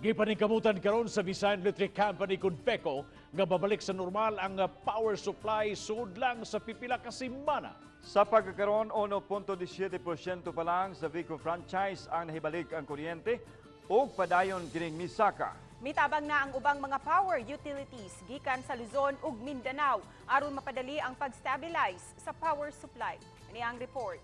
Gipaningkamutan karon sa Visayan Electric Company kung VECO nga babalik sa normal ang power supply sud lang sa pipila ka semana. Sa pagkakaroon, 1.17% pa lang sa VECO franchise ang nahibalik ang kuryente o padayon kining misaka. Mitabang na ang ubang mga power utilities gikan sa Luzon ug Mindanao aron mapadali ang pag-stabilize sa power supply. Ini ang report.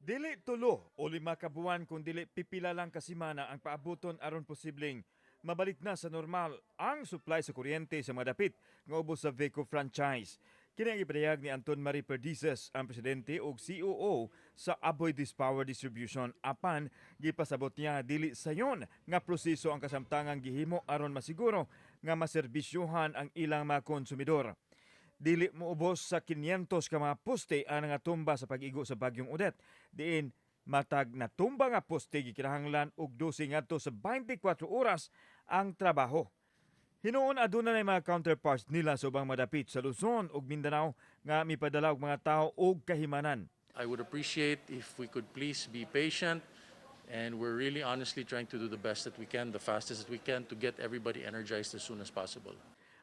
Dili tulo o 5 ka buwan kung dili pipila lang kasimana ang paabuton aron posibleng mabalik na sa normal ang supply sa kuryente sa mga dapit nga ubos sa VECO franchise. Kini ang ipinahayag ni Anton Marie Perdices, ang presidente o COO sa Aboy Power Distribution. Apan, gipasabot niya dili sayon nga proseso ang kasamtangang gihimo aron masiguro nga maserbisyohan ang ilang mga konsumidor. Dili moubos sa 500 ka mga poste ang nangatumba sa pag-igo sa bagyong Odette. Diin matag natumba nga poste gikinahanglan og 12 ngadto sa 24 oras ang trabaho. Hinuon aduna na mga counterparts nila sa ubang madapit sa Luzon ug Mindanao nga mipadala og mga tao og kahimanan. I would appreciate if we could please be patient, and we're really honestly trying to do the best that we can, the fastest that we can, to get everybody energized as soon as possible.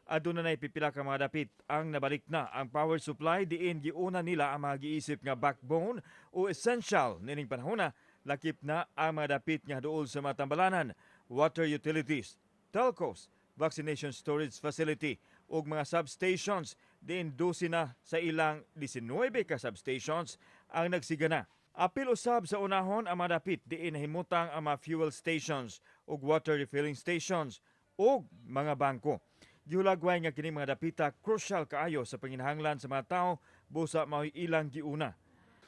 Aduna na pipila ka mga dapit ang nabalik na ang power supply diin giuna nila ang mga giisip nga backbone o essential nining panahona lakip na ang mga dapit nga duol sa mga tambalanan, water utilities, telcos, vaccination storage facility ug mga substations diin 12 na sa ilang 19 ka substations ang nagsigana. Apil usab sa unahon ang mga dapit diin nahimutang ang mga fuel stations ug water refilling stations ug mga bangko. Gihulagway nga kini mga dapita crucial kaayo sa panginahanglan sa mga tao busa mao'y ilang giuna.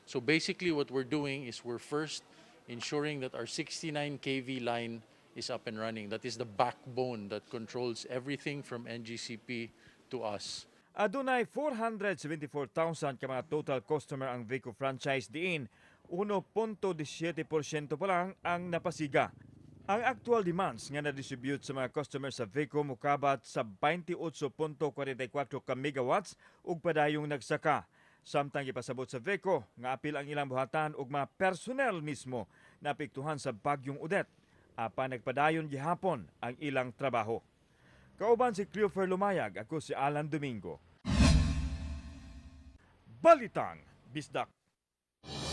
So basically what we're doing is we're first ensuring that our 69 kV line is up and running. That is the backbone that controls everything from NGCP to us. Adunay 474,000 ka mga total customer ang VECO franchise diin, 1.17% pa lang ang napasiga. Ang actual demands nga na-distribute sa mga customers sa VECO mukabat sa 28.44 ka megawatts ug padayong nagsaka. Samtang ipasabot sa VECO nga apil ang ilang buhatan ug mga personnel mismo na apektuhan sa bagyong Odette. Apan nagpadayon gihapon ang ilang trabaho. Kauban si Cleofer Lumayag, ako si Alan Domingo. Balitang Bisdak.